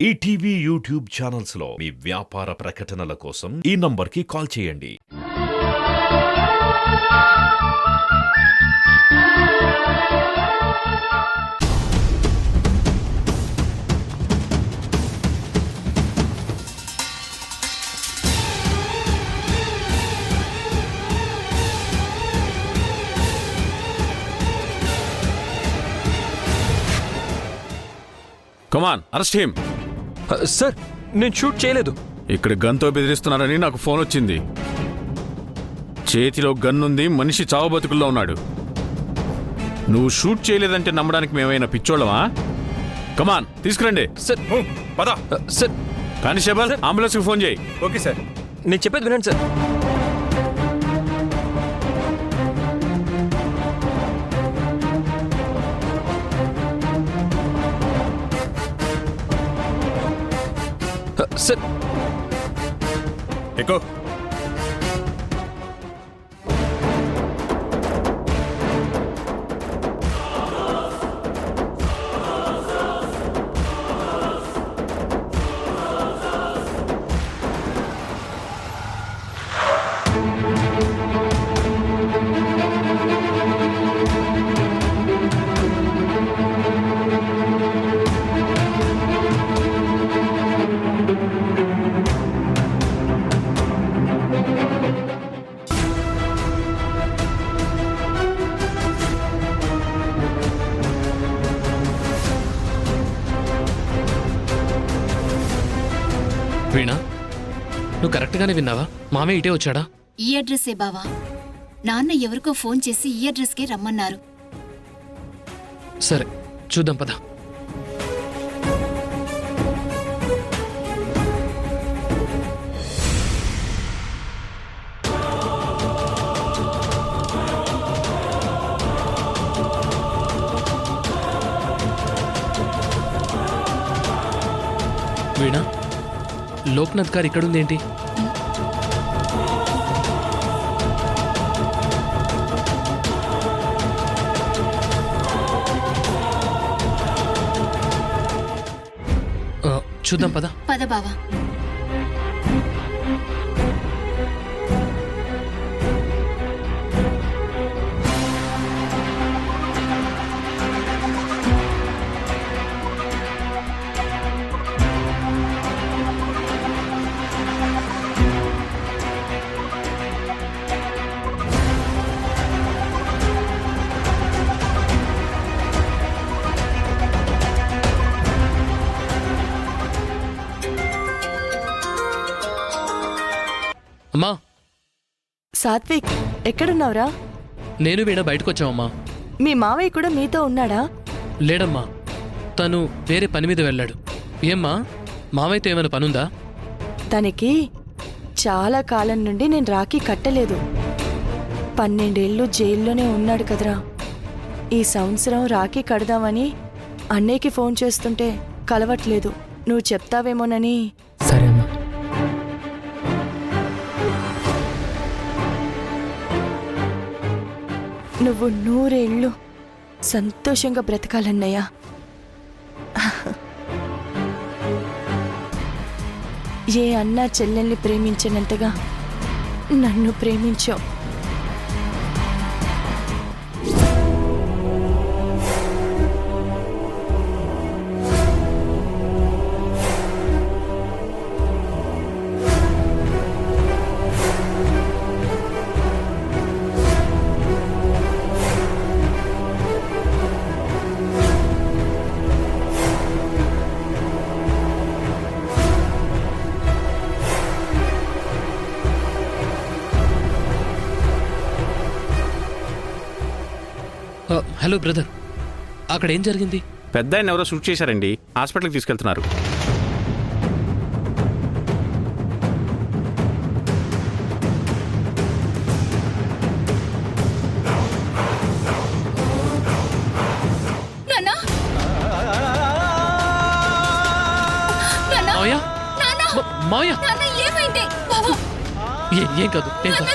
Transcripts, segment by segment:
ETV YouTube channels లో మీ వ్యాపార ప్రకటనల కోసం ఈ నంబర్కి కాల్ చేయండి. కమాన్, అరెస్ట్ హిమ్. సార్, నేను షూట్ చేయలేదు. ఇక్కడ గన్తో బెదిరిస్తున్నారని నాకు ఫోన్ వచ్చింది. చేతిలో గన్నుంది, మనిషి చావు బతుకుల్లో ఉన్నాడు. నువ్వు షూట్ చేయలేదంటే నమ్మడానికి మేమైనా పిచ్చోళ్ళమా? కమాన్, తీసుకురండి. సార్ పద. సార్, కానిస్టేబుల్, అంబులెన్స్కి ఫోన్ చేయి. Okay sir. నేను చెప్పేది వినండి సార్. సార్, ఎక్కువ. వీణా, నువ్వు కరెక్ట్గానే విన్నావా? మామయ్య ఇటే వచ్చాడా? ఈ అడ్రస్సే బావా. నాన్న ఎవరికో ఫోన్ చేసి ఈ అడ్రస్కే రమ్మన్నారు. సరే, చూద్దాం పద. వీణా, లోక్నాథ్ గారు ఇక్కడుందేంటి? చూద్దాం పద. పద బావా. అమ్మా, సాత్విక్, ఎక్కడున్నావురా? నేను వీణ బయటకొచ్చామమ్మా. మీ మావయ్య కూడా మీతో ఉన్నాడా? లేడమ్మా, తను వేరే పని మీద వెళ్ళాడు. ఏమ్మా, మామయ్యతో ఏమైనా పనుందా? తనకి చాలా కాలం నుండి నేను రాఖీ కట్టలేదు. 12 ఏళ్ళు జైల్లోనే ఉన్నాడు కదరా. ఈ సంవత్సరం రాఖీ కడదామని అన్నయ్యకి ఫోన్ చేస్తుంటే కలవట్లేదు. నువ్వు చెప్తావేమోనని. సరే అమ్మా. నువ్వు 100 ఏళ్ళు సంతోషంగా బ్రతకాలన్నయ్యా. ఏ అన్నా చెల్లెల్ని ప్రేమించినంతగా నన్ను ప్రేమించావు. హలో బ్రదర్, అక్కడ ఏం జరిగింది? పెద్ద ఆయన ఎవరో షూట్ చేశారండి. హాస్పిటల్కి తీసుకెళ్తున్నారు. మావయ్య, మావయ్య, ఏమైంది? ఏం కాదు, ఏం కాదు.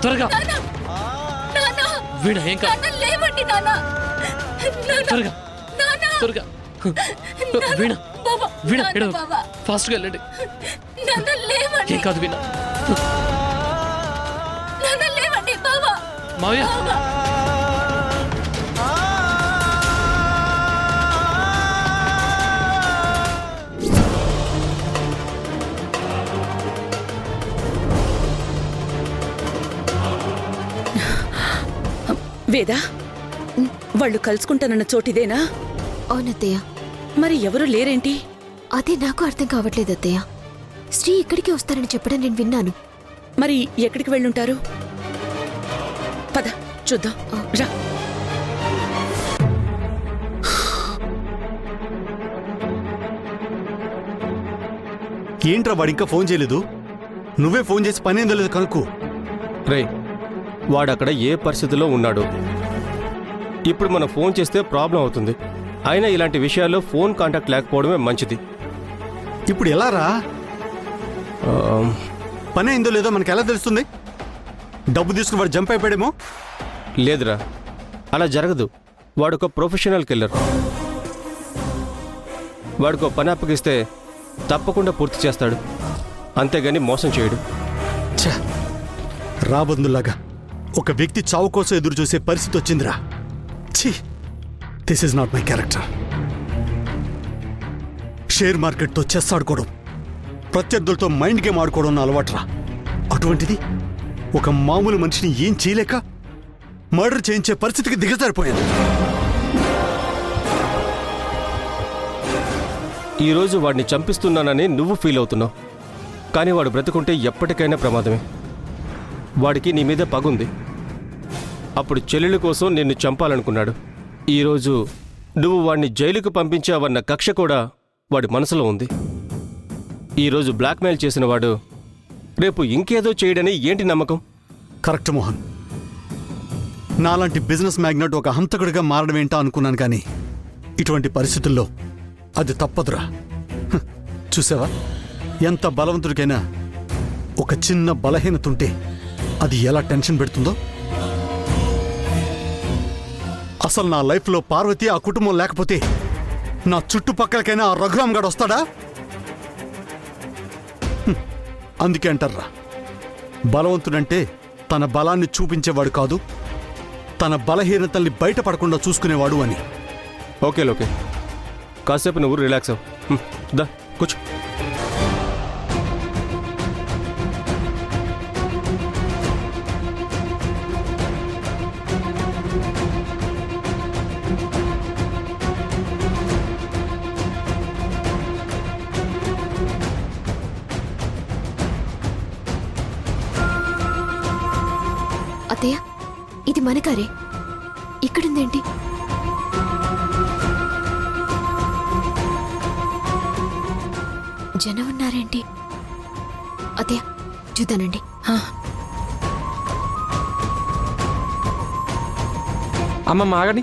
త్వరగా వీణ, ఏం కాదు. లేవండి నాన్న. త్వరగా త్వరగా వీణ బావా, వీణ నాన్న, ఎడవ బావా. ఫాస్ట్గా వెళ్ళండి. నాన్న లేవండి. ఏం కాదు వీణ. నాన్న లేవండి బావా. మావయ్య బావా. వేదా వాళ్ళు కలుసుకుంటానన్న చోటిదేనా? అవునత్తయ్య. మరి ఎవరు లేరేంటి? అదే నాకు అర్థం కావట్లేదు అత్తయ్య. శ్రీ ఇక్కడికి వస్తారని చెప్పడం నేను విన్నాను. మరి ఎక్కడికి వెళ్ళుంటారు? పద చూద్దాం రా. ఏంట్రా వాడు ఇంకా ఫోన్ చేయలేదు? నువ్వే ఫోన్ చేసి పని ఏందో లేదు కనుక్కో. రే వాడక్కడ ఏ పరిస్థితిలో ఉన్నాడు? ఇప్పుడు మనం ఫోన్ చేస్తే ప్రాబ్లం అవుతుంది. అయినా ఇలాంటి విషయాల్లో ఫోన్ కాంటాక్ట్ లేకపోవడమే మంచిది. ఇప్పుడు ఎలా రా? పని అయిందో లేదో మనకు ఎలా తెలుస్తుంది? డబ్బు తీసుకుని వాడు జంప్ అయిపోయాడేమో. లేదురా, అలా జరగదు. వాడొక ప్రొఫెషనల్ కిల్లర్. వాడికో పని అప్పగిస్తే తప్పకుండా పూర్తి చేస్తాడు, అంతేగాని మోసం చేయడు. ఛ, రాబందులాగా ఒక వ్యక్తి చావు కోసం ఎదురు చూసే పరిస్థితి వచ్చిందిరా. ఛీ, this is not my character. Share మార్కెట్తో చెస్ ఆడుకోవడం, ప్రత్యర్థులతో మైండ్ గేమ్ ఆడుకోవడం నా అలవాటురా. అటువంటిది ఒక మామూలు మనిషిని ఏం చేయలేక మర్డర్ చేయించే పరిస్థితికి దిగజారిపోయాను. ఈరోజు వాడిని చంపిస్తున్నానని నువ్వు ఫీల్ అవుతున్నావు, కానీ వాడు బ్రతుకుంటే ఎప్పటికైనా ప్రమాదమే. వాడికి నీ మీద పగుంది. అప్పుడు చెల్లెల కోసం నిన్ను చంపాలనుకున్నాడు. ఈరోజు నువ్వు వాడిని జైలుకు పంపించావన్న కక్ష కూడా వాడి మనసులో ఉంది. ఈరోజు బ్లాక్మెయిల్ చేసిన వాడు రేపు ఇంకేదో చేయడని ఏంటి నమ్మకం? కరెక్ట్ మోహన్. నాలాంటి బిజినెస్ మ్యాగ్నెట్ ఒక హంతకుడిగా మారడం ఏంటా అనుకున్నాను, కానీ ఇటువంటి పరిస్థితుల్లో అది తప్పదురా. చూసావా, ఎంత బలవంతుడికైనా ఒక చిన్న బలహీనత ఉంటే అది ఎలా టెన్షన్ పెడుతుందో. అసలు నా లైఫ్లో పార్వతి, ఆ కుటుంబం లేకపోతే నా చుట్టుపక్కలకైనా ఆ రఘురామ్ గాడు వస్తాడా? అందుకే అంటారా, బలవంతుడంటే తన బలాన్ని చూపించేవాడు కాదు, తన బలహీనతల్ని బయటపడకుండా చూసుకునేవాడు అని. ఓకే ఓకే, కాసేపు నువ్వు రిలాక్స్ అవ్వు. దా కూర్చో. అత్తయ్య, ఇది మన కారే. ఇక్కడుందేంటి? జనం ఉన్నారేంటి? అత్తయ్య చూద్దానండి. అమ్మమ్మ ఆగండి.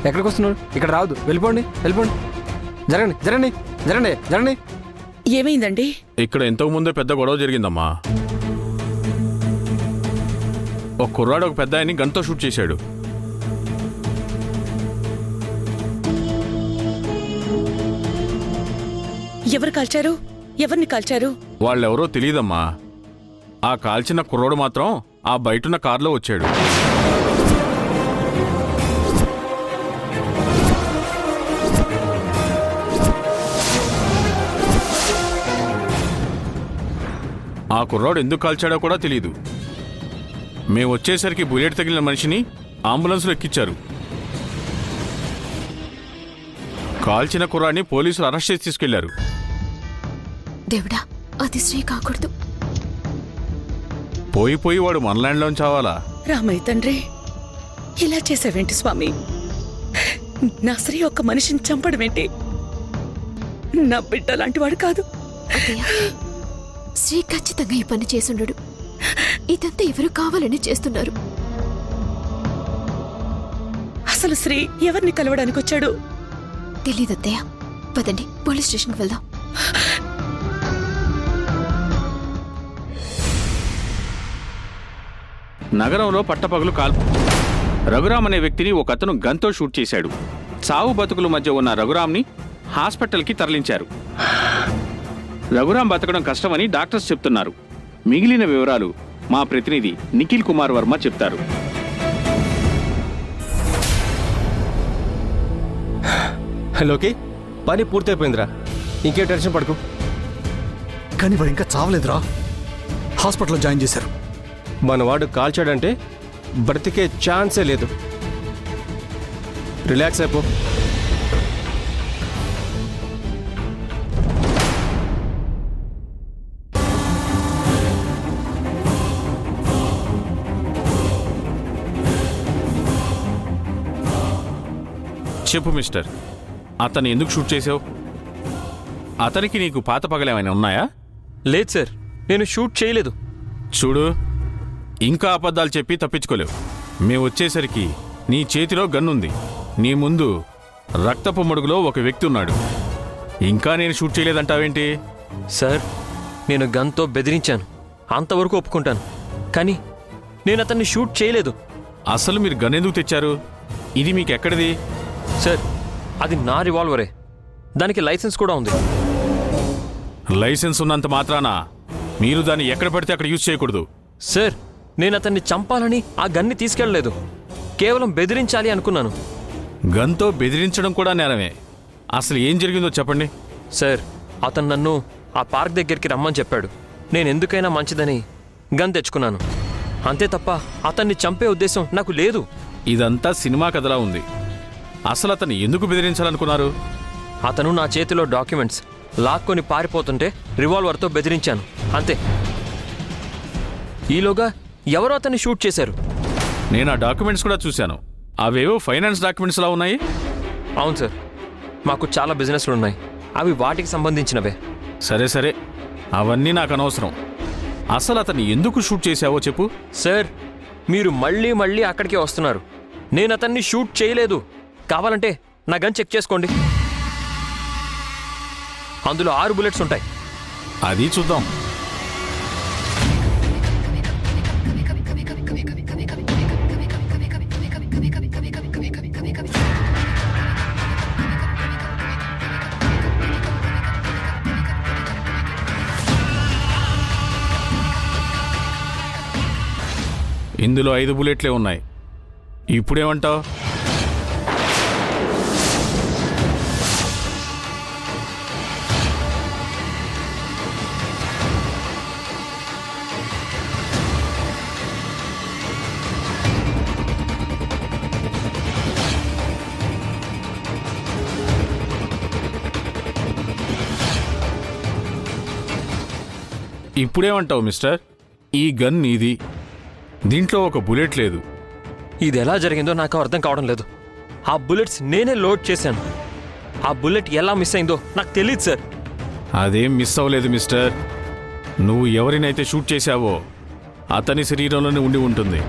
ఎక్కడికి వస్తున్నారు? ఇక్కడ రావద్దు. వెళ్ళిపోండి, వెళ్ళిపోండి. జరగండి జరగండి జరగండి జరగండి. ఏమైందండి? ఇక్కడ ఇంతకు ముందే పెద్ద గొడవ జరిగిందమ్మా. ఒక కుర్రాడు ఒక పెద్ద ఆయన్ని గన్తో షూట్ చేశాడు. ఎవరు కాల్చారు? ఎవరిని కాల్చారు? వాళ్ళెవరో తెలియదమ్మా. ఆ కాల్చిన కుర్రోడు మాత్రం ఆ బయటున్న కారులో వచ్చాడు. ఆ కుర్రాడు ఎందుకు కాల్చాడో కూడా తెలియదు. మేము వచ్చేసరికి బుల్లెట్ తగిలిన మనిషిని అంబులెన్స్లో ఎక్కించారు. కాల్చిన కుర్రాడిని పోలీసులు అరెస్ట్ చేసి తీసుకెళ్లారు. దేవుడా, అది శ్రీ కాకూడదు. పోయి వాడు మన ల్యాండ్లోని చావాలా? రామయ్య తండ్రి, ఇలా చేసావేంటి స్వామి? నా శ్రీ ఒక్క మనిషిని చంపడం ఏంటి? నా బిడ్డ లాంటివాడు కాదు. అత్తయ్య, శ్రీ ఖచ్చితంగా ఈ పని చేసుండడు. ఇదంతా ఎవరు కావాలని చేస్తున్నారు. అసలు శ్రీ ఎవరిని కలవడానికి వచ్చాడు? తెలీదత్తయ్య. పదండి, పోలీస్ స్టేషన్కి వెళ్దాం. నగరంలో పట్టపగలు కాల్పు. రఘురామ్ అనే వ్యక్తిని ఒకతను గన్తో షూట్ చేశాడు. చావు బతుకుల మధ్య ఉన్న రఘురామ్ని హాస్పిటల్కి తరలించారు. రఘురాం బతకడం కష్టమని డాక్టర్స్ చెప్తున్నారు. మిగిలిన వివరాలు మా ప్రతినిధి నిఖిల్ కుమార్ వర్మ చెప్తారు. హలోకి పని పూర్తయిపోయిందిరా, ఇంకే టెన్షన్ పడుకో. కానీ వాడు ఇంకా చావలేదురా, హాస్పిటల్లో జాయిన్ చేశారు. మనవాడు కాల్చాడంటే బ్రతికే ఛాన్సే లేదు. రిలాక్స్ అయిపో. చెప్పు మిస్టర్, అతన్ని ఎందుకు షూట్ చేసావు? అతనికి నీకు పాత పగలేమైనా ఉన్నాయా? లేదు సార్, నేను షూట్ చేయలేదు. చూడు, ఇంకా అబద్ధాలు చెప్పి తప్పించుకోలేవు. మేము వచ్చేసరికి నీ చేతిలో గన్నుంది, నీ ముందు రక్తపు మడుగులో ఒక వ్యక్తి ఉన్నాడు. ఇంకా నేను షూట్ చేయలేదంటావేంటి? సార్, నేను గన్తో బెదిరించాను, అంతవరకు ఒప్పుకుంటాను. కానీ నేను అతన్ని షూట్ చేయలేదు. అసలు మీరు గన్ ఎందుకు తెచ్చారు? ఇది మీకు ఎక్కడిది? సార్, అది నా రివాల్వరే, దానికి లైసెన్స్ కూడా ఉంది. లైసెన్స్ ఉన్నంత మాత్రాన మీరు దాన్ని ఎక్కడ పడితే అక్కడ యూజ్ చేయకూడదు. సార్, నేను అతన్ని చంపాలని ఆ గన్ని తీసుకెళ్ళలేదు, కేవలం బెదిరించాలి అనుకున్నాను. గన్తో బెదిరించడం కూడా నేరమే. అసలు ఏం జరిగిందో చెప్పండి. సార్, అతను నన్ను ఆ పార్క్ దగ్గరికి రమ్మని చెప్పాడు. నేను ఎందుకైనా మంచిదని గన్ తెచ్చుకున్నాను, అంతే తప్ప అతన్ని చంపే ఉద్దేశం నాకు లేదు. ఇదంతా సినిమా కథలా ఉంది. అసలు అతను ఎందుకు బెదిరించాలనుకున్నారు? అతను నా చేతిలో డాక్యుమెంట్స్ లాక్కొని పారిపోతుంటే రివాల్వర్తో బెదిరించాను, అంతే. ఈలోగా ఎవరో అతన్ని షూట్ చేశారు. నేను ఆ డాక్యుమెంట్స్ కూడా చూశాను. అవేవో ఫైనాన్స్ డాక్యుమెంట్స్లా ఉన్నాయి. అవును సార్, మాకు చాలా బిజినెస్లు ఉన్నాయి, అవి వాటికి సంబంధించినవే. సరే సరే, అవన్నీ నాకు అనవసరం. అసలు అతన్ని ఎందుకు షూట్ చేశావో చెప్పు. సార్, మీరు మళ్ళీ మళ్ళీ అక్కడికే వస్తున్నారు. నేను అతన్ని షూట్ చేయలేదు. కావాలంటే నా గన్ చెక్ చేసుకోండి, అందులో 6 బుల్లెట్స్ ఉంటాయి. అది చూద్దాం. ఇందులో 5 బుల్లెట్లే ఉన్నాయి. ఇప్పుడేమంటావు? ఇప్పుడేమంటావు మిస్టర్? ఈ గన్ నీది, దీంట్లో ఒక బుల్లెట్ లేదు. ఇది ఎలా జరిగిందో నాకు అర్థం కావడం లేదు. ఆ బుల్లెట్స్ నేనే లోడ్ చేశాను. ఆ బుల్లెట్ ఎలా మిస్ అయిందో నాకు తెలియదు సార్. అదేం మిస్ అవ్వలేదు మిస్టర్. నువ్వు ఎవరినైతే షూట్ చేశావో అతని శరీరంలోనే ఉండి ఉంటుంది.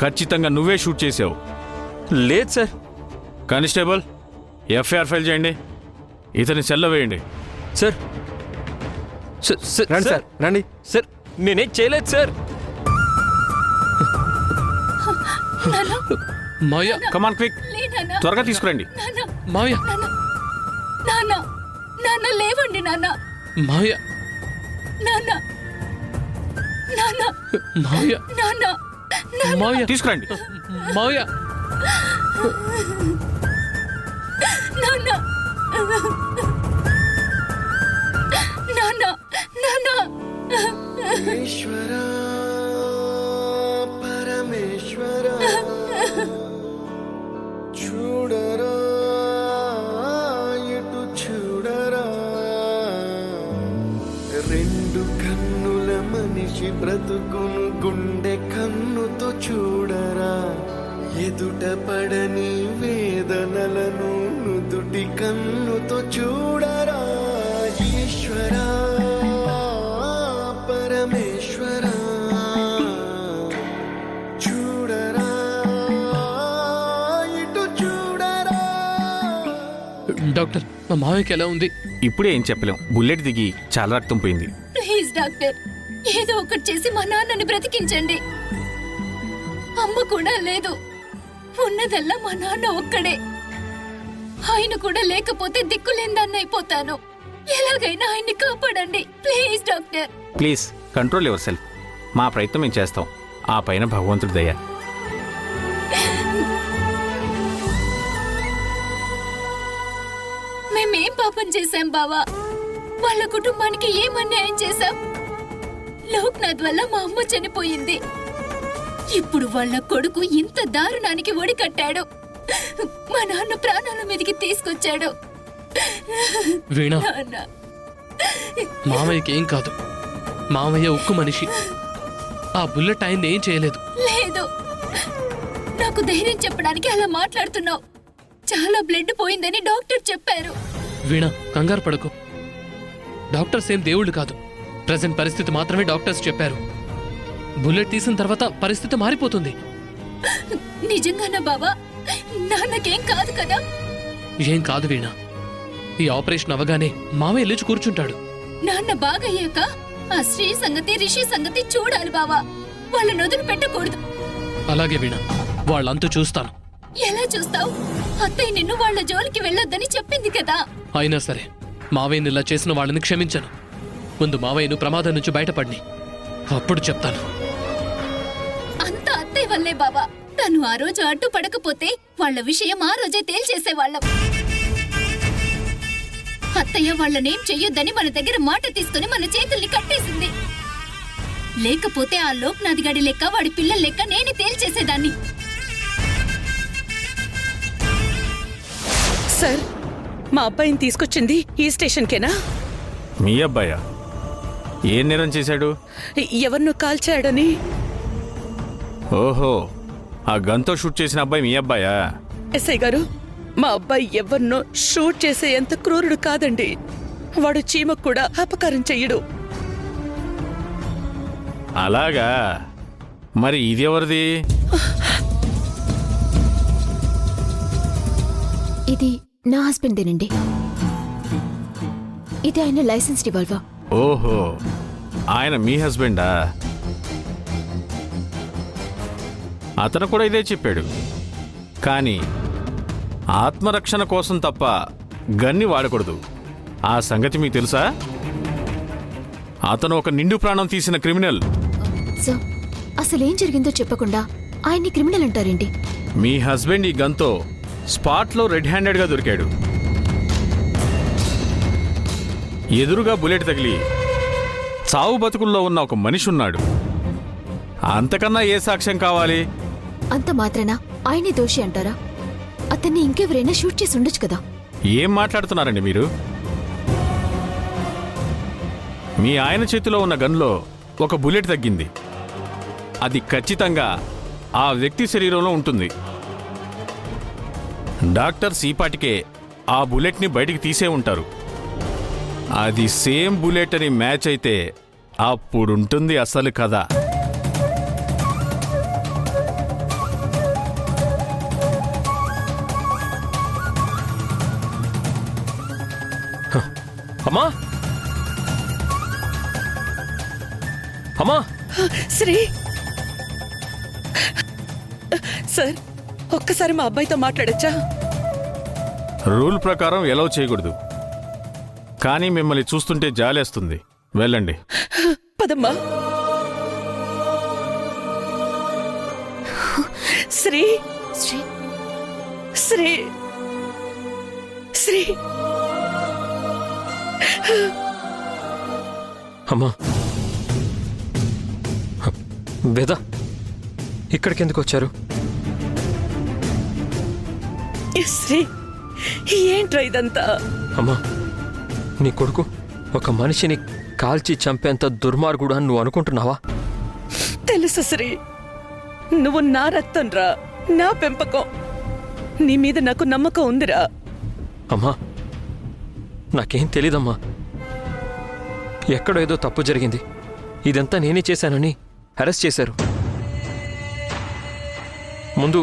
ఖచ్చితంగా నువ్వే షూట్ చేశావు. లేదు సార్. కానిస్టేబుల్, ఎఫ్ఐఆర్ ఫైల్ చేయండి, ఇతని సెల్లో వేయండి. సార్ రండి సార్, రండి సార్, నేనేం చేయలేదు సార్. మావయ్య, కమాన్ క్విక్, త్వరగా తీసుకురండి. మావయ్య, నాన్న, నాన్న లేవండి నాన్న, మావయ్య, నాన్న, నాన్న, మావయ్య, నాన్న, మావయ్య, తీసుకురండి. మావయ్య, నాన్న, నాన్న, నాన్న. ఈశ్వర పరమేశ్వర చూడరా, ఎటు చూడరా, 2 కన్నుల మనిషి బ్రతుకును గుండె కన్నుతో చూడరా, ఎదుట పడని వేదనలను నుదుటి కన్నుతో చూడరా. ఈశ్వర పరమేశ్వర చూడరా, ఇటు చూడరా. డాక్టర్, మా మావయ్యకి ఎలా ఉంది? ఇప్పుడే ఏం చెప్పలేం, బుల్లెట్ దిగి చాలా రక్తం పోయింది. ప్లీజ్ డాక్టర్, ఏదో ఒకటి చేసి మా నాన్నని బ్రతికించండి. అమ్మ కూడా లేదు, ఉన్నదల్లా మా నాన్న ఒక్కడే. ఆయన కూడా లేకపోతే దిక్కులేందాన్ని అయిపోతాను. ఎలాగైనా ఆయన్ని కాపాడండి please doctor. Please control your self. మా ప్రయత్నం మేము చేస్తాం. ఆ పైన భగవంతుడి దయ. మేమేం పాపం చేశాం బావా? వాళ్ళ కుటుంబానికి ఏం అన్యాయం చేశాం? లోక్నాథ్ వల్ల మా అమ్మ చనిపోయింది. ఇప్పుడు వాళ్ళ కొడుకు ఇంత దారుణానికి ఒడికట్టాడు. మా నాన్న ప్రాణాల మీదకి తీసుకొచ్చాడు. వీణా, నాన్న, మామయ్యకి ఏం కాదు. మామయ్య ఉక్కు మనిషి. ఆ బుల్లెట్ ఆయన ఏం చేయలేదు. లేదు, నాకు ధైర్యం చెప్పడానికి అలా మాట్లాడుతున్నావు. చాలా బ్లడ్ పోయిందని డాక్టర్ చెప్పారు. వీణా, కంగారు పడకు. డాక్టర్స్ ఏం దేవుళ్ళు కాదు. ప్రజెంట్ పరిస్థితి మాత్రమే డాక్టర్స్ చెప్పారు. బుల్లెట్ తీసిన తర్వాత పరిస్థితి మారిపోతుంది. నిజంగానా బావా? నాన్నకేం కాదు కదా? ఏం కాదు వీణా. ఈ ఆపరేషన్ అవగానే మామయ్య లేచి కూర్చుంటాడు. నాన్న బాగయ్యాక ఆ శ్రీ సంగతి రిషి సంగతి చూడాలి బావా. వాళ్ళని వదిలి పెట్టకూడదు. అలాగే వీణా, వాళ్ళంతా చూస్తాను. ఎలా చూస్తావు? అత్తయ్య నిన్ను వాళ్ళ జోలికి వెళ్ళొద్దని చెప్పింది కదా. అయినా సరే మావయ్యని ఇలా చేసిన వాళ్ళని క్షమించను. ముందు మావయ్యను ప్రమాదం నుంచి బయటపడిని, అప్పుడు చెప్తాను. అంతా అత్తయ్య వల్లే బావా. తను ఆ రోజు అడ్డుపడకపోతే వాళ్ళ విషయం ఆ రోజే తేల్చేసేవాళ్ళం. అత్తయ్య వాళ్ళనేం చెయ్యొద్దని మన దగ్గర మాట తీసుకుని మన చేతుల్ని కట్టేసింది. లేకపోతే ఆ లోక్నాథ్ గడి లెక్క వాడి పిల్లల లెక్క నేనే తేల్చేసేదాన్ని. సార్, మా అబ్బాయిని తీసుకొచ్చింది ఈ స్టేషన్కేనా? మీ అబ్బాయా? ఏం నేరం చేశాడు? ఎవరినో కాల్చాడని. ఓహో, ఆ గన్తో షూట్ చేసిన అబ్బాయి మీ అబ్బాయా? ఎస్ఐ గారు, మా అబ్బాయి ఎవరినో షూట్ చేసే ఎంత క్రూరుడు కాదండి. వాడు చీమకు కూడా అపకారం చెయ్యడు. అలాగా? మరి ఇది ఎవరిది? ఇది నా హస్బెండ్దేనండి. ఇది ఆయన లైసెన్స్ రివాల్వర్. ఓహో, ఆయన మీ హస్బెండా? అతను కూడా ఇదే చెప్పాడు. కానీ ఆత్మరక్షణ కోసం తప్ప గన్ని వాడకూడదు. ఆ సంగతి మీకు తెలుసా? అతను ఒక నిండు ప్రాణం తీసిన క్రిమినల్. సో అసలేం జరిగిందో చెప్పకుండా ఆయన్ని క్రిమినల్ అంటారేంటి? మీ హస్బెండ్ ఈ గన్తో స్పాట్లో రెడ్ హ్యాండెడ్గా దొరికాడు. ఎదురుగా బుల్లెట్ తగిలి చావు బతుకుల్లో ఉన్న ఒక మనిషి ఉన్నాడు. అంతకన్నా ఏ సాక్ష్యం కావాలి? అంత మాత్రాన ఆయనే దోషి అంటారా? అతన్ని ఇంకెవరైనా షూట్ చేసి ఉండొచ్చు కదా. ఏం మాట్లాడుతున్నారండి మీరు? మీ ఆయన చేతిలో ఉన్న గన్లో ఒక బుల్లెట్ తగ్గింది. అది ఖచ్చితంగా ఆ వ్యక్తి శరీరంలో ఉంటుంది. డాక్టర్స్ ఈపాటికే ఆ బుల్లెట్ని బయటికి తీసే ఉంటారు. అది సేమ్ బుల్లెట్ అని మ్యాచ్ అయితే అప్పుడుంటుంది అసలు కథ. అమ్మా, అమ్మా, శ్రీ సార్, ఒక్కసారి మా అబ్బాయితో మాట్లాడచ్చా? రూల్ ప్రకారం ఎలవ్ చేయకూడదు, కానీ మిమ్మల్ని చూస్తుంటే జాలేస్తుంది. వెళ్ళండి. పదమ్మా. శ్రీ శ్రీ శ్రీ శ్రీ అమ్మా, వేద, ఇక్కడికి ఎందుకు వచ్చారు? శ్రీ, ఏంట్రా ఇదంతా? అమ్మా, నీ కొడుకు ఒక మనిషిని కాల్చి చంపేంత దుర్మార్గుడు అని నువ్వు అనుకుంటున్నావా? తెలుసు శ్రీ, నువ్వు నా రక్తం రా, నా పెంపకం. నీ మీద నాకు నమ్మకం ఉందిరా. అమ్మా, నాకేం తెలీదమ్మా. ఎక్కడో ఏదో తప్పు జరిగింది. ఇదంతా నేనే చేశానని అరెస్ట్ చేశారు. ముందు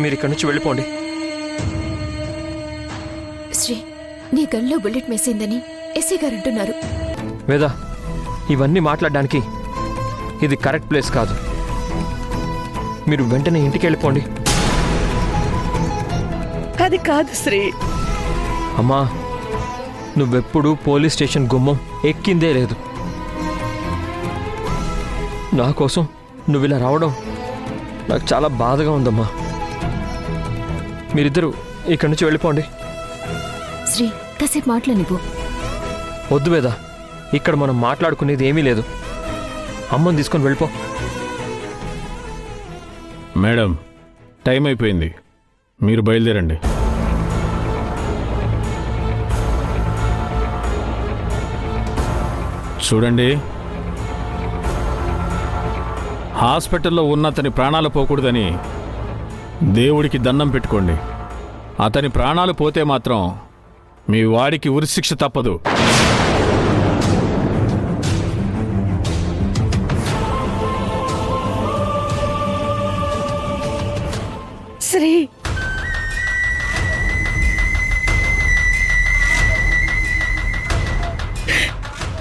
మీరిక్కడి నుంచి వెళ్ళిపోండి. శ్రీ, నీ గన్లో బుల్లెట్ మిస్ అయిందని ఎస్ఐ గారు అంటున్నారు. వేదా, ఇవన్నీ మాట్లాడడానికి ఇది కరెక్ట్ ప్లేస్ కాదు. మీరు వెంటనే ఇంటికి వెళ్ళిపోండి. అది కాదు శ్రీ. అమ్మా నువ్వెప్పుడు పోలీస్ స్టేషన్ గుమ్మం ఎక్కిందే లేదు. నా కోసం నువ్వు ఇలా రావడం నాకు చాలా బాధగా ఉందమ్మా. మీరిద్దరూ ఇక్కడి నుంచి వెళ్ళిపోండి. శ్రీ కాసేపు మాట్లాడిపో. వద్దు వేదా, ఇక్కడ మనం మాట్లాడుకునేది ఏమీ లేదు. అమ్మని తీసుకొని వెళ్ళిపో. మేడం, టైం అయిపోయింది, మీరు బయలుదేరండి. చూడండి, హాస్పిటల్లో ఉన్న అతని ప్రాణాలు పోకూడదని దేవుడికి దండం పెట్టుకోండి. అతని ప్రాణాలు పోతే మాత్రం మీ వాడికి ఉరిశిక్ష తప్పదు. శ్రీ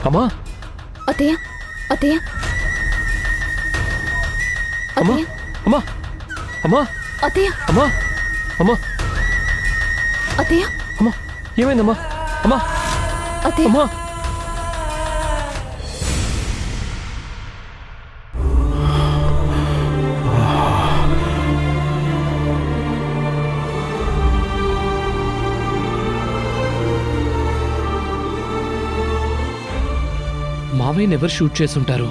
అమ్మా అత్తయ్య అత్తయ్య అమ్మా అత్తయ్య అమ్మా అమ్మా అత్తయ్య అమ్మా అమ్మా అత్తయ్య అమ్మా ఏమైందమ్మా? అమ్మా అత్తయ్య అమ్మా మావయ్యని ఎవరు షూట్ చేసుంటారు?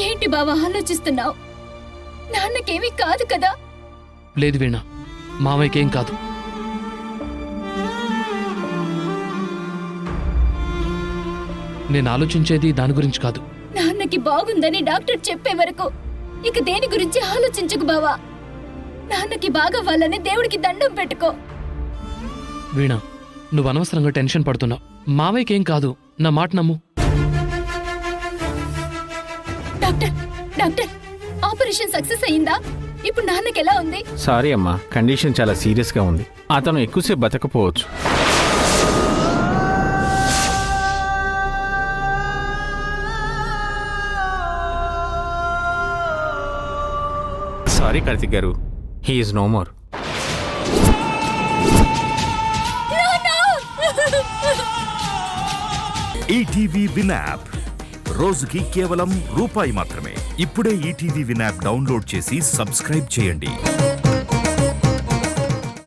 ఏంటి బావా ఆలోచిస్తున్నావు? నాన్నకేమీ కాదు కదా? లేదు వీణ, మావయ్యకేం కాదు. నేను ఆలోచించేది దాని గురించి కాదు. నాన్నకి బాగుందని డాక్టర్ చెప్పే వరకు ఇక దేని గురించి ఆలోచించకు బావా. నాన్నకి బాగవ్వాలని దేవుడికి దండం పెట్టుకో. వీణ, నువ్వు అనవసరంగా టెన్షన్ పడుతున్నావు. మావయ్యకేం కాదు, నా మాట నమ్ము. డాక్టర్ డాక్టర్ ఆపరేషన్ సక్సెస్ అయిందా? ఇప్పుడు నాన్నకి ఎలా ఉంది? సారీ అమ్మా, కండిషన్ చాలా సీరియస్గా ఉంది. అతను ఎక్కువసేపు బతకపోవచ్చు. సారీ కార్తిక్ గారు, he is no more. ETV Win app రోజుకి కేవలం రూపాయి మాత్రమే. ఇప్పుడే ఈటీవీ విన్ యాప్ డౌన్లోడ్ చేసి సబ్స్క్రైబ్ చేయండి.